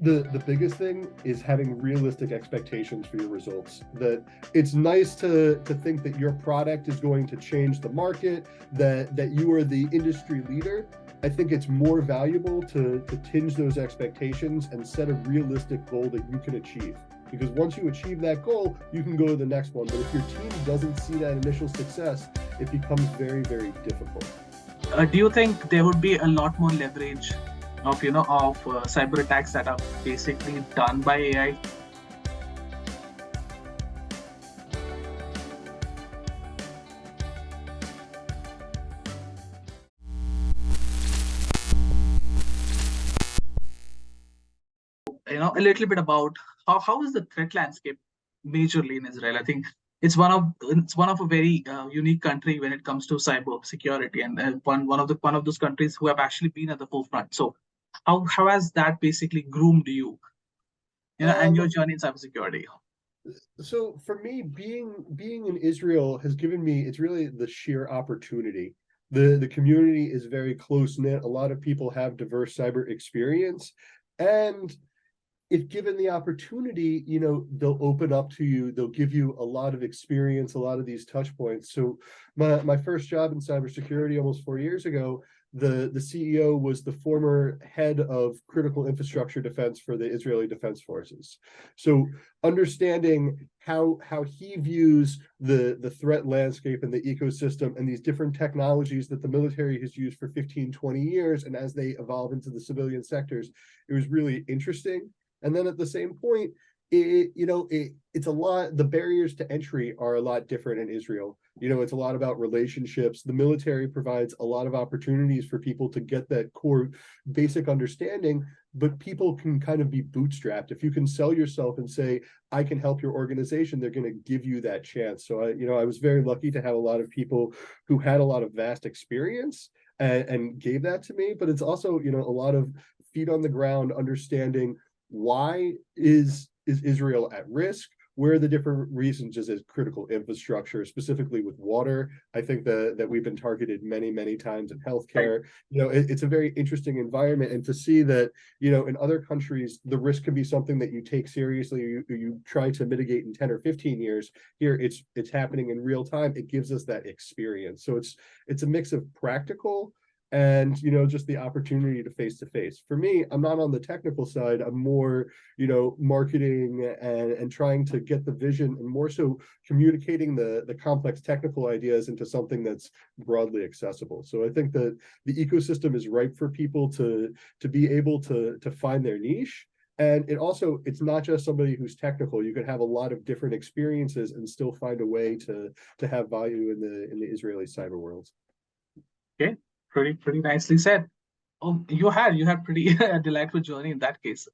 The biggest thing is having realistic expectations for your results. That it's nice to think that your product is going to change the market, that you are the industry leader. I think it's more valuable to tinge those expectations and set a realistic goal that you can achieve. Because once you achieve that goal, you can go to the next one. But if your team doesn't see that initial success, it becomes very, very difficult. Do you think there would be a lot more leverage of cyber attacks that are basically done by AI? A little bit about how is the threat landscape majorly in Israel? I think it's one of a very unique country when it comes to cyber security, and one of those countries who have actually been at the forefront. So how has that basically groomed you, and your journey in cybersecurity? So for me, being in Israel has given me, it's really the sheer opportunity. The community is very close knit. A lot of people have diverse cyber experience, and if given the opportunity, they'll open up to you. They'll give you a lot of experience, a lot of these touch points. So my first job in cybersecurity almost 4 years ago, the CEO was the former head of critical infrastructure defense for the Israeli Defense Forces. So understanding how he views the threat landscape and the ecosystem and these different technologies that the military has used for 15, 20 years, and as they evolve into the civilian sectors, it was really interesting. And then at the same point, it's a lot, the barriers to entry are a lot different in Israel. It's a lot about relationships. The military provides a lot of opportunities for people to get that core basic understanding, but people can kind of be bootstrapped. If you can sell yourself and say, I can help your organization, they're going to give you that chance. So I was very lucky to have a lot of people who had a lot of vast experience and gave that to me. But it's also, a lot of feet on the ground, understanding why is Israel at risk? Where are the different reasons? Is it critical infrastructure, specifically with water? I think that we've been targeted many, many times in healthcare. It's a very interesting environment, and to see that, in other countries, the risk can be something that you take seriously, you try to mitigate in 10 or 15 years. Here, it's happening in real time. It gives us that experience. So it's a mix of practical and just the opportunity to face. For me, I'm not on the technical side. I'm more marketing and trying to get the vision, and more so communicating the complex technical ideas into something that's broadly accessible. So I think that the ecosystem is ripe for people to be able to find their niche. And it's not just somebody who's technical. You could have a lot of different experiences and still find a way to have value in the Israeli cyber world. Okay. Pretty nicely said. You had pretty a delightful journey in that case.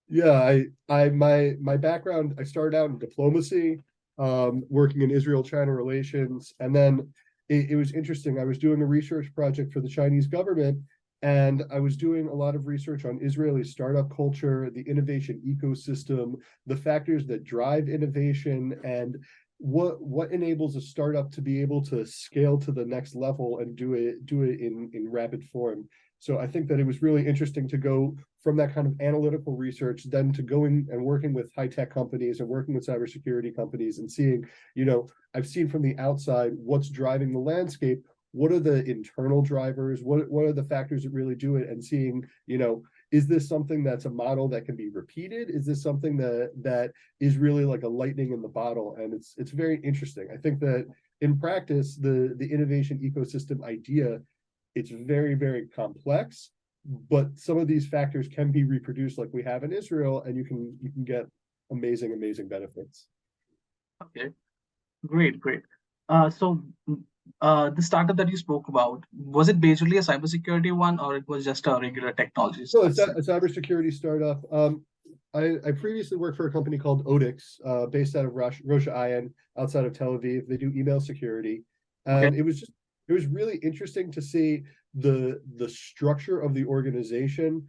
Yeah, my background, I started out in diplomacy, working in Israel-China relations, and then it was interesting. I was doing a research project for the Chinese government, and I was doing a lot of research on Israeli startup culture, the innovation ecosystem, the factors that drive innovation, and what enables a startup to be able to scale to the next level and do it in rapid form. So I think that it was really interesting to go from that kind of analytical research, then to going and working with high-tech companies and working with cybersecurity companies and seeing, I've seen from the outside what's driving the landscape, what are the internal drivers, what are the factors that really do it, and seeing, is this something that's a model that can be repeated? Is this something that is really like a lightning in the bottle? And it's very interesting. I think that in practice, the innovation ecosystem idea, it's very, very complex, but some of these factors can be reproduced like we have in Israel, and you can get amazing benefits. Okay, great. So the startup that you spoke about, was it basically a cybersecurity one, or it was just a regular technology? So it's a cybersecurity startup. I previously worked for a company called 𝗬𝗲𝗃𝗁, based out of Rosh Hashanah, outside of Tel Aviv. They do email security, and Okay. it was really interesting to see the structure of the organization,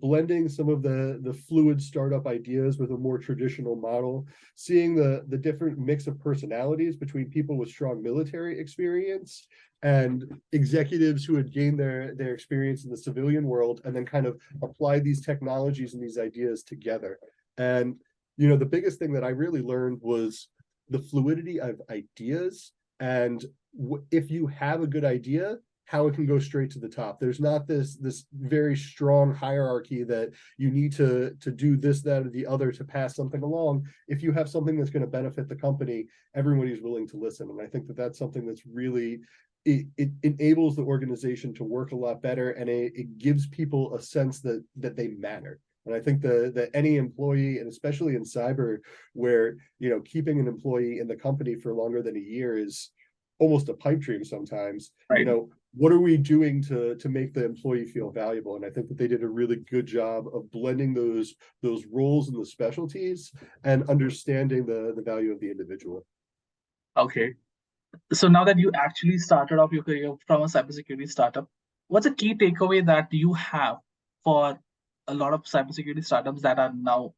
blending some of the fluid startup ideas with a more traditional model, seeing the different mix of personalities between people with strong military experience and executives who had gained their experience in the civilian world and then kind of applied these technologies and these ideas together. And, the biggest thing that I really learned was the fluidity of ideas, and if you have a good idea, how it can go straight to the top. There's not this very strong hierarchy that you need to do this, that, or the other to pass something along. If you have something that's going to benefit the company, everybody's willing to listen. And I think that that's something that's really, it enables the organization to work a lot better, and it gives people a sense that they matter. And I think that any employee, and especially in cyber, where keeping an employee in the company for longer than a year is almost a pipe dream sometimes. Right. What are we doing to make the employee feel valuable? And I think that they did a really good job of blending those roles and the specialties and understanding the value of the individual. Okay. So now that you actually started off your career from a cybersecurity startup, what's a key takeaway that you have for a lot of cybersecurity startups that are now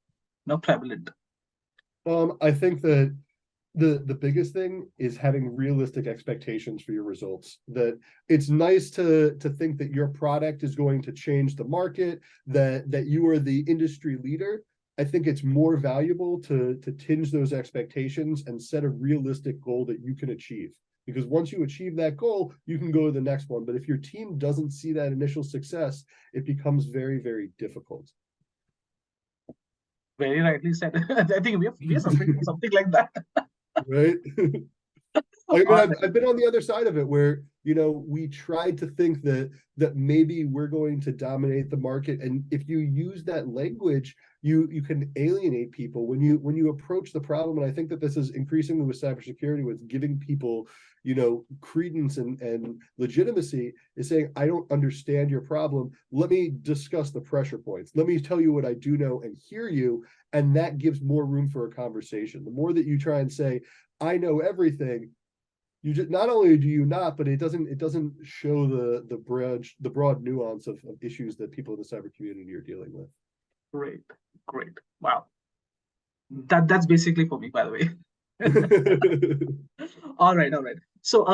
prevalent? I think that the biggest thing is having realistic expectations for your results. That it's nice to think that your product is going to change the market, that you are the industry leader. I think it's more valuable to tinge those expectations and set a realistic goal that you can achieve. Because once you achieve that goal, you can go to the next one. But if your team doesn't see that initial success, it becomes very, very difficult. Very rightly said. I think we have something like that. Right. I mean, I've been on the other side of it where, we tried to think that maybe we're going to dominate the market. And if you use that language, you can alienate people when you approach the problem. And I think that this is increasingly with cybersecurity, with giving people, credence and legitimacy, is saying, I don't understand your problem. Let me discuss the pressure points. Let me tell you what I do know and hear you. And that gives more room for a conversation. The more that you try and say, I know everything, you just, not only do you not, but it doesn't show the broad nuance of issues that people in the cyber community are dealing with. Great. Wow. That's basically for me, by the way. All right. So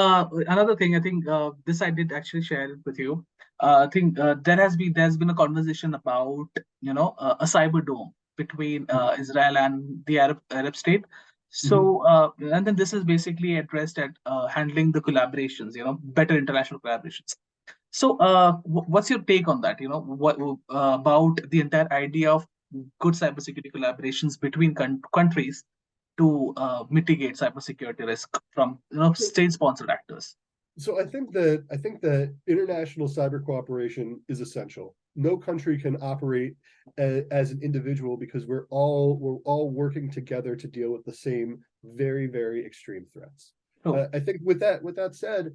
another thing, I think this I did actually share it with you. I think there's been a conversation about a cyber dome between Israel and the Arab state. So and then this is basically addressed at handling the collaborations, better international collaborations. So what's your take on that? What about the entire idea of good cybersecurity collaborations between countries to mitigate cybersecurity risk from state-sponsored actors? So I think that international cyber cooperation is essential. No country can operate as an individual, because we're all working together to deal with the same very, very extreme threats. I think with that said,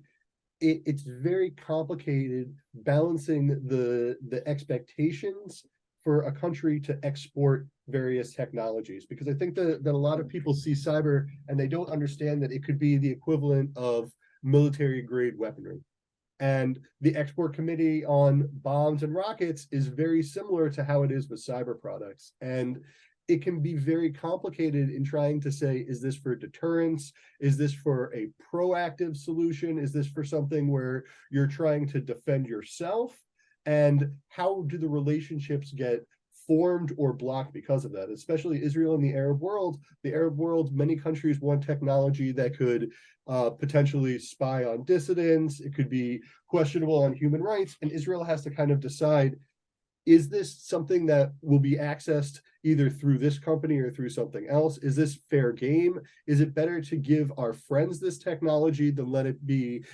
it's very complicated balancing the expectations for a country to export various technologies, because I think that a lot of people see cyber and they don't understand that it could be the equivalent of military grade weaponry. And the export committee on bombs and rockets is very similar to how it is with cyber products. And it can be very complicated in trying to say, is this for deterrence? Is this for a proactive solution? Is this for something where you're trying to defend yourself? And how do the relationships get formed or blocked because of that? Especially Israel and the Arab world. The Arab world, many countries want technology that could potentially spy on dissidents. It could be questionable on human rights. And Israel has to kind of decide, is this something that will be accessed either through this company or through something else? Is this fair game? Is it better to give our friends this technology than let it be,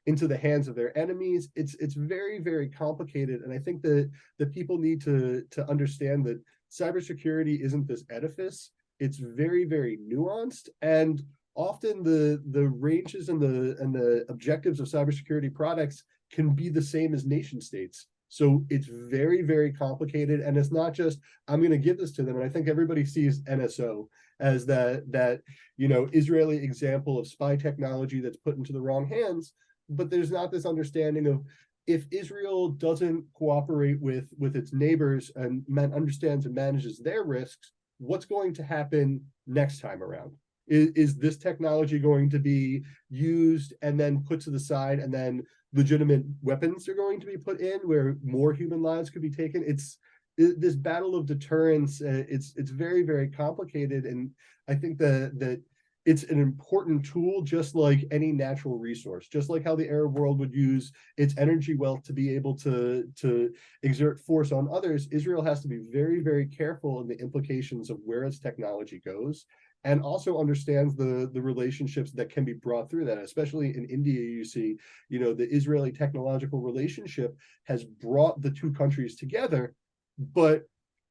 into the hands of their enemies? It's very, very complicated. And I think that people need to understand that cybersecurity isn't this edifice. It's very, very nuanced. And often the ranges and the objectives of cybersecurity products can be the same as nation states. So it's very, very complicated. And it's not just, I'm going to give this to them. And I think everybody sees NSO as that Israeli example of spy technology that's put into the wrong hands. But there's not this understanding of, if Israel doesn't cooperate with its neighbors and understands and manages their risks, what's going to happen next time around? Is this technology going to be used and then put to the side, and then legitimate weapons are going to be put in where more human lives could be taken? It's this battle of deterrence. It's very, very complicated, and I think that it's an important tool, just like any natural resource, just like how the Arab world would use its energy wealth to be able to exert force on others. Israel has to be very, very careful in the implications of where its technology goes, and also understands the relationships that can be brought through that. Especially in India, you see, the Israeli technological relationship has brought the two countries together, but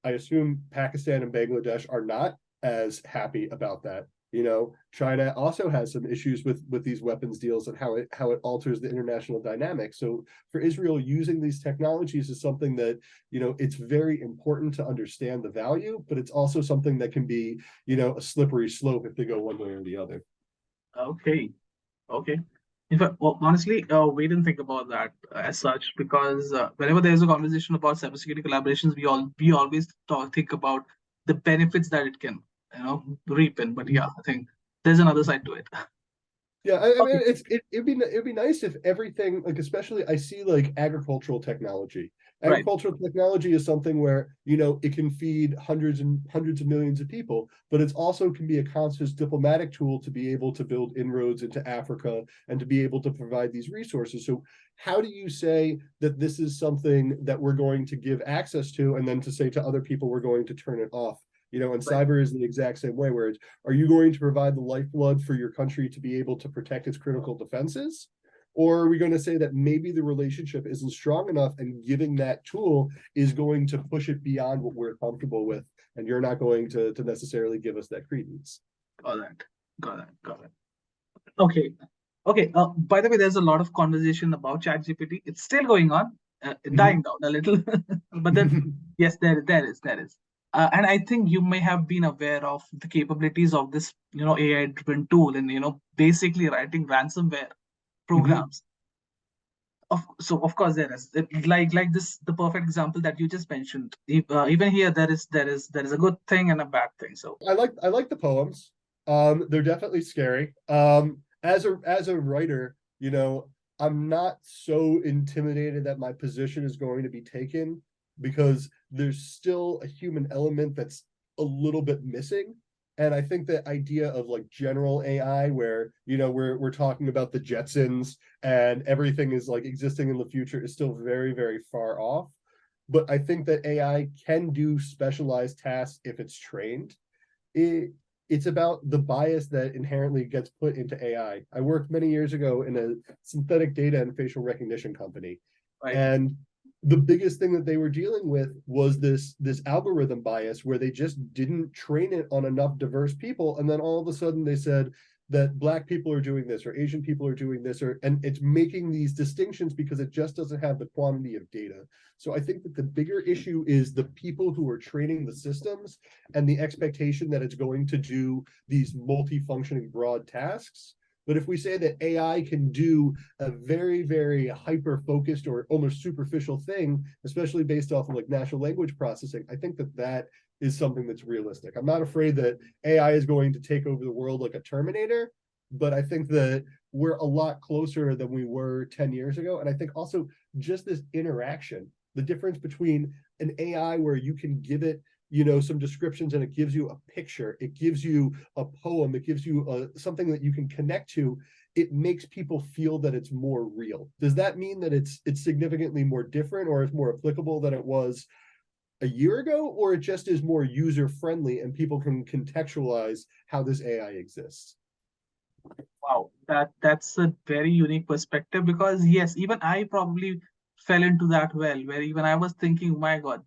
I assume Pakistan and Bangladesh are not as happy about that. China also has some issues with these weapons deals and how it alters the international dynamic. So for Israel, using these technologies is something that, it's very important to understand the value, but it's also something that can be, a slippery slope if they go one way or the other. Okay. In fact, well, honestly, we didn't think about that as such, because whenever there's a conversation about cybersecurity collaborations, we always think about the benefits that it can, reap in. But yeah, I think there's another side to it. Yeah, I mean, it'd be nice if everything, like, especially I see like agricultural technology. Right. Agricultural technology is something where, it can feed hundreds and hundreds of millions of people, but it's also can be a conscious diplomatic tool to be able to build inroads into Africa and to be able to provide these resources. So how do you say that this is something that we're going to give access to, and then to say to other people we're going to turn it off? And Right. cyber is the exact same way, where are you going to provide the lifeblood for your country to be able to protect its critical defenses? Or are we going to say that maybe the relationship isn't strong enough, and giving that tool is going to push it beyond what we're comfortable with, and you're not going to necessarily give us that credence? Got it. Okay. By the way, there's a lot of conversation about ChatGPT. It's still going on, dying down a little, but then yes, there is. And I think you may have been aware of the capabilities of this, AI-driven tool in, basically writing ransomware programs. So of course there is, like this, the perfect example that you just mentioned. Even here there is a good thing and a bad thing. So I like the poems. They're definitely scary. As a writer, I'm not so intimidated that my position is going to be taken, because there's still a human element that's a little bit missing. And I think the idea of like general AI, where, we're talking about the Jetsons and everything is like existing in the future, is still very, very far off. But I think that AI can do specialized tasks if it's trained. It's about the bias that inherently gets put into AI. I worked many years ago in a synthetic data and facial recognition company. right. And the biggest thing that they were dealing with was this algorithm bias, where they just didn't train it on enough diverse people, and then all of a sudden they said that Black people are doing this, or Asian people are doing this, and it's making these distinctions because it just doesn't have the quantity of data. So I think that the bigger issue is the people who are training the systems, and the expectation that it's going to do these multi-functioning broad tasks. But if we say that AI can do a very, very hyper-focused or almost superficial thing, especially based off of like natural language processing, I think that is something that's realistic. I'm not afraid that AI is going to take over the world like a Terminator, but I think that we're a lot closer than we were 10 years ago. And I think also just this interaction, the difference between an AI where you can give it, some descriptions and it gives you a picture, it gives you a poem, it gives you something that you can connect to, it makes people feel that it's more real. Does that mean that it's significantly more different, or it's more applicable than it was a year ago, or it just is more user-friendly and people can contextualize how this AI exists? Wow, that's a very unique perspective, because yes, even I probably fell into that well, where even I was thinking, oh my God,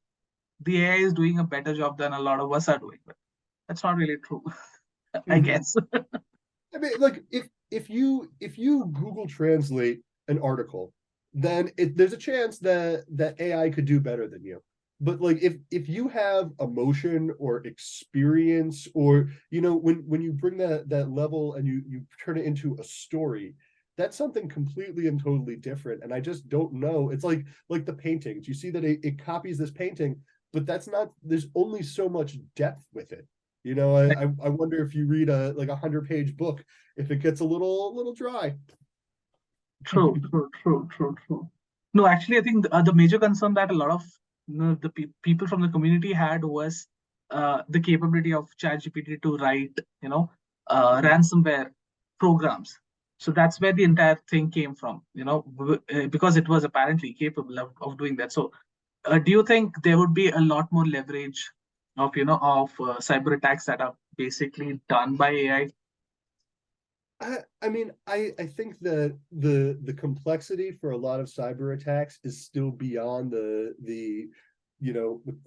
the AI is doing a better job than a lot of us are doing. But that's not really true, I guess. I mean, like if you Google Translate an article, then there's a chance that AI could do better than you. But like if you have emotion or experience, or when you bring that level and you turn it into a story, that's something completely and totally different. And I just don't know. It's like the paintings. You see that it copies this painting, but that's not, there's only so much depth with it. You know, I wonder if you read a 100-page book, if it gets a little dry. True, true, true, true, true. No, actually, I think the major concern that a lot of the people from the community had was the capability of ChatGPT to write, ransomware programs. So that's where the entire thing came from, because it was apparently capable of doing that. So, do you think there would be a lot more leverage of cyber attacks that are basically done by AI? I mean, I think that the complexity for a lot of cyber attacks is still beyond the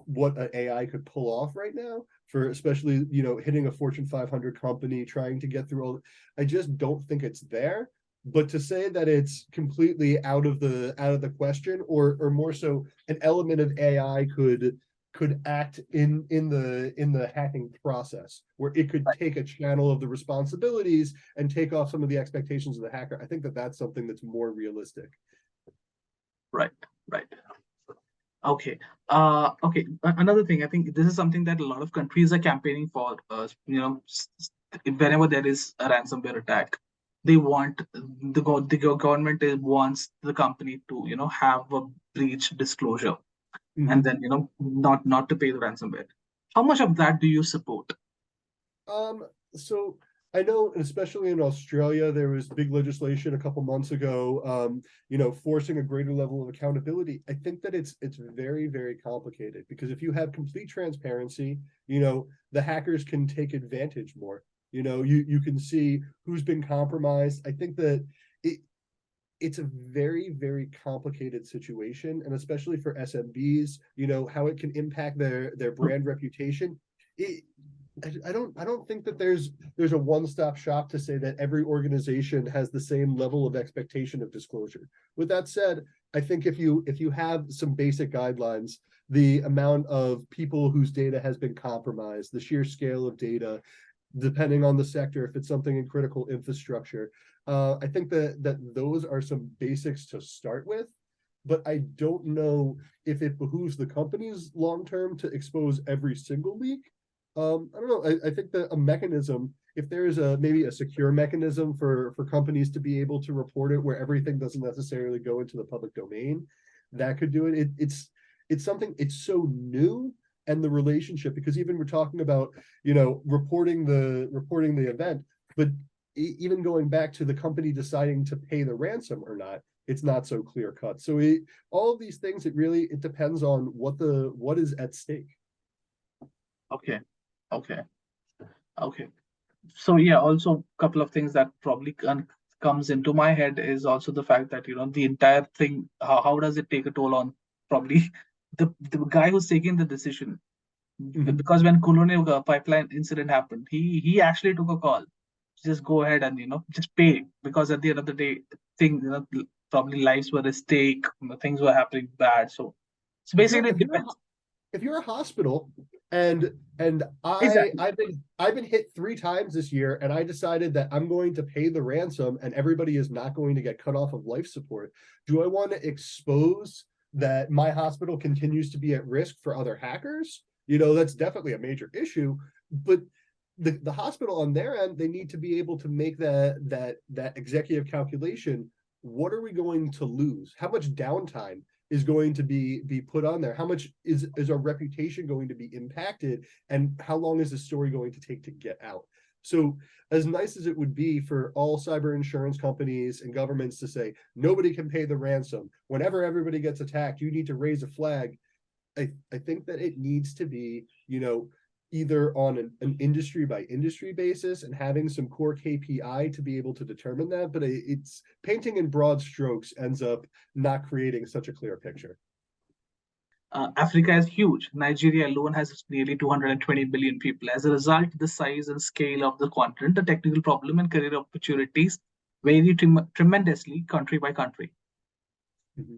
what an AI could pull off right now, for especially hitting a Fortune 500 company, trying to get through all. I just don't think it's there. But to say that it's completely out of the question, or more so, an element of AI could act in the hacking process, where it could take a channel of the responsibilities and take off some of the expectations of the hacker. I think that that's something that's more realistic. Right, right. Okay. Okay. Another thing, I think this is something that a lot of countries are campaigning for. Whenever there is a ransomware attack, they want the government wants the company to have a breach disclosure, and then not to pay the ransomware. How much of that do you support? So I know, especially in Australia, there was big legislation a couple months ago, forcing a greater level of accountability. I think that it's very, very complicated, because if you have complete transparency, the hackers can take advantage more. You can see who's been compromised. I think that it's a very, very complicated situation, and especially for SMBs, how it can impact their brand reputation. I don't think that there's a one-stop shop to say that every organization has the same level of expectation of disclosure. With that said, I think if you have some basic guidelines, the amount of people whose data has been compromised, the sheer scale of data, depending on the sector, if it's something in critical infrastructure, I think that those are some basics to start with. But I don't know if it behooves the companies long-term to expose every single leak. I don't know. I think that a mechanism, if there is maybe a secure mechanism for companies to be able to report it, where everything doesn't necessarily go into the public domain, that could do it. It's something, it's so new, and the relationship, because even we're talking about reporting the event, but even going back to the company deciding to pay the ransom or not, it's not so clear cut. So all of these things, it depends on what is at stake. Okay. Okay. Okay. So yeah, also a couple of things that probably comes into my head is also the fact that the entire thing, how does it take a toll on probably the guy who's taking the decision? Because when Colonial pipeline incident happened, he actually took a call, just go ahead and just pay, because at the end of the day, things probably lives were at stake, things were happening bad. So basically it depends. If you're a hospital and Exactly. I've been hit 3 times this year, and I decided that I'm going to pay the ransom and everybody is not going to get cut off of life support, do I want to expose that my hospital continues to be at risk for other hackers? That's definitely a major issue. But the hospital on their end, they need to be able to make that executive calculation. What are we going to lose? How much downtime is going to be put on there? How much is our reputation going to be impacted? And how long is the story going to take to get out? So as nice as it would be for all cyber insurance companies and governments to say, nobody can pay the ransom, whenever everybody gets attacked, you need to raise a flag. I think that it needs to be, either on an industry by industry basis, and having some core KPI to be able to determine that. But it's painting in broad strokes ends up not creating such a clear picture. Africa is huge. Nigeria alone has nearly 220 billion people. As a result, the size and scale of the continent, the technical problem and career opportunities vary tremendously country by country.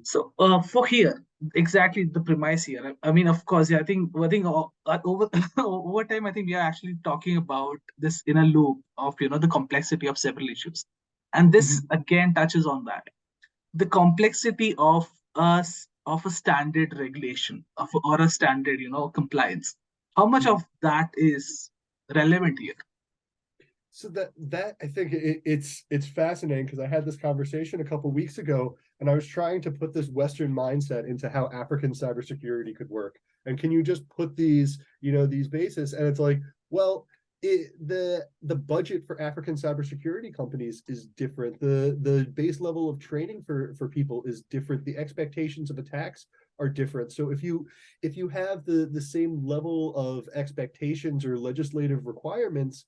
So for here, exactly the premise here. I mean, of course, yeah, I think over over time, I think we are actually talking about this in a loop of the complexity of several issues, and this again touches on that, the complexity of a standard regulation or a standard compliance. How much of that is relevant here? So that I think it's fascinating, because I had this conversation a couple of weeks ago, and I was trying to put this Western mindset into how African cybersecurity could work. And can you just put these, these bases? And it's like, well, the budget for African cybersecurity companies is different. The base level of training for people is different. The expectations of attacks are different. So if you have the same level of expectations or legislative requirements,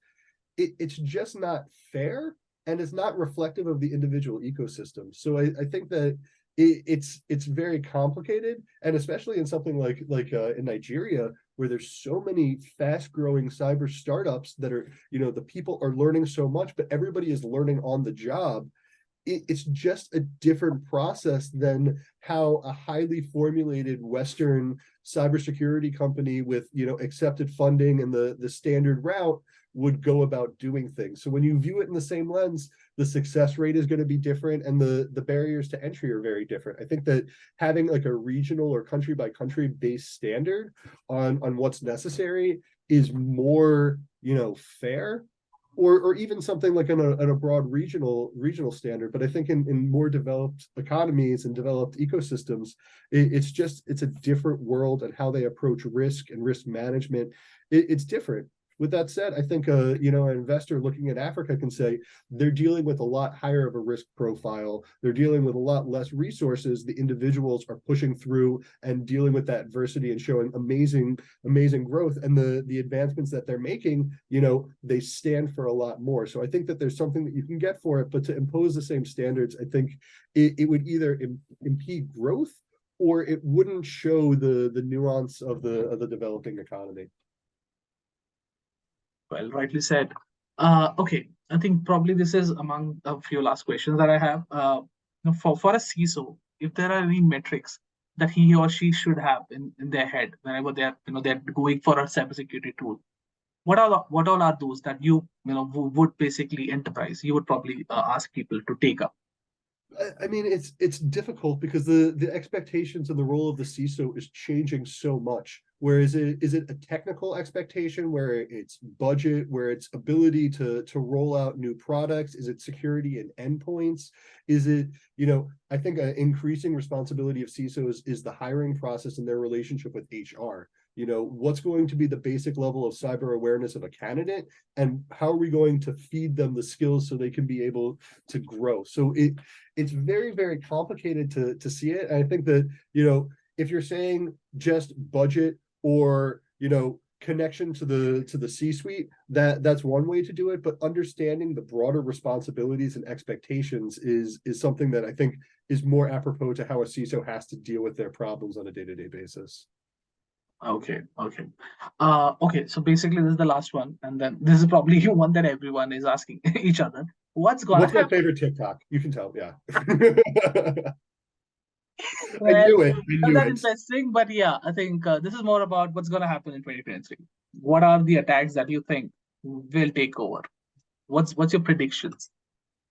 it's just not fair, and it's not reflective of the individual ecosystem. So I think that it's very complicated, and especially in something like in Nigeria, where there's so many fast-growing cyber startups that are, the people are learning so much, but everybody is learning on the job. It's just a different process than how a highly formulated Western cybersecurity company with, accepted funding and the standard route would go about doing things. So when you view it in the same lens, the success rate is going to be different, and the barriers to entry are very different. I think that having like a regional or country by country based standard on what's necessary is more, fair, or even something like in a broad regional standard. But I think in more developed economies and developed ecosystems, it's a different world, and how they approach risk and risk management, it's different. With that said, I think an investor looking at Africa can say they're dealing with a lot higher of a risk profile. They're dealing with a lot less resources. The individuals are pushing through and dealing with that adversity and showing amazing growth. And the advancements that they're making, they stand for a lot more. So I think that there's something that you can get for it, but to impose the same standards, I think it would either impede growth, or it wouldn't show the nuance of the developing economy. Well, rightly said. Okay, I think probably this is among a few last questions that I have. For a CISO, if there are any metrics that he or she should have in their head whenever they're going for a cybersecurity tool, what all are those that you would basically you would probably ask people to take up? I mean, it's difficult, because the expectations and the role of the CISO is changing so much. Whereas is it a technical expectation where it's budget, where it's ability to roll out new products? Is it security and endpoints? Is it, I think an increasing responsibility of CISOs is the hiring process and their relationship with HR. What's going to be the basic level of cyber awareness of a candidate, and how are we going to feed them the skills so they can be able to grow? So it's very, very complicated to see it. And I think that, if you're saying just budget or, connection to the C-suite, that's one way to do it. But understanding the broader responsibilities and expectations is something that I think is more apropos to how a CISO has to deal with their problems on a day-to-day basis. Okay. Okay. So basically, this is the last one, and then this is probably one that everyone is asking each other. What's my favorite TikTok? You can tell, yeah. Well, I knew it. that's interesting, but yeah, I think this is more about what's going to happen in 2023. What are the attacks that you think will take over? What's your predictions?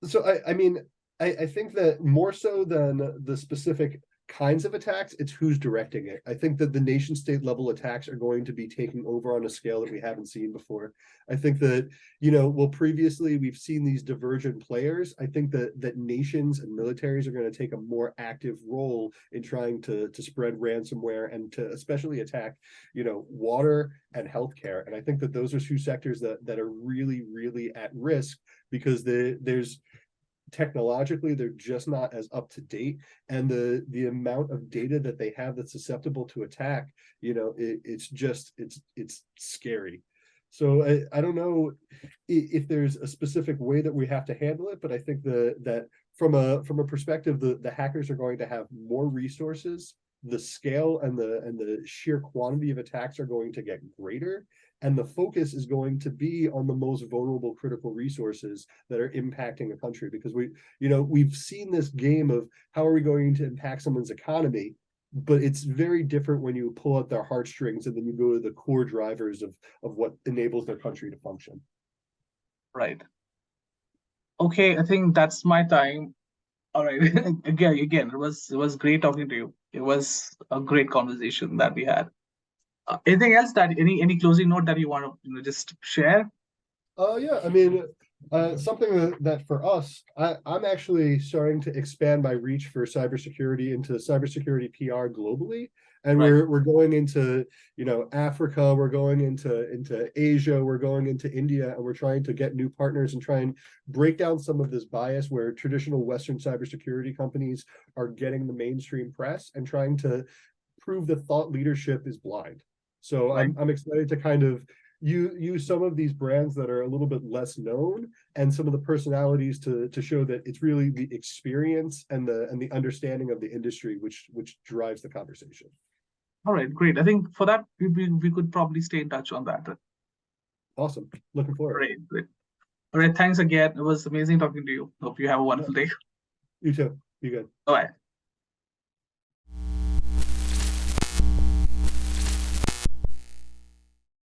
So I mean, I think that more so than the specific kinds of attacks, it's who's directing it. I think that the nation state level attacks are going to be taking over on a scale that we haven't seen before. I think that, previously we've seen these divergent players. I think that nations and militaries are going to take a more active role in trying to spread ransomware and to especially attack, water and healthcare. And I think that those are two sectors that are really, really at risk, because there's technologically they're just not as up to date, and the amount of data that they have that's susceptible to attack, it's scary. So I don't know if there's a specific way that we have to handle it, but I think that from a perspective, the hackers are going to have more resources. The scale and the sheer quantity of attacks are going to get greater, and the focus is going to be on the most vulnerable critical resources that are impacting a country. Because we've seen this game of how are we going to impact someone's economy, but it's very different when you pull out their heartstrings and then you go to the core drivers of what enables their country to function. Right. Okay, I think that's my time. All right. Again, it was great talking to you. It was a great conversation that we had. Anything else that any closing note that you want to just share? Yeah, I mean, something that for us, I'm actually starting to expand my reach for cybersecurity into cybersecurity PR globally. And Right. we're going into, Africa, we're going into Asia, we're going into India, and we're trying to get new partners and try and break down some of this bias where traditional Western cybersecurity companies are getting the mainstream press and trying to prove that thought leadership is blind. So Right. I'm excited to kind of use some of these brands that are a little bit less known and some of the personalities to show that it's really the experience and the understanding of the industry which drives the conversation. All right, great. I think for that we could probably stay in touch on that. Awesome. Looking forward. Great, great. All right, thanks again. It was amazing talking to you. Hope you have a wonderful day. You too. Be good. Bye.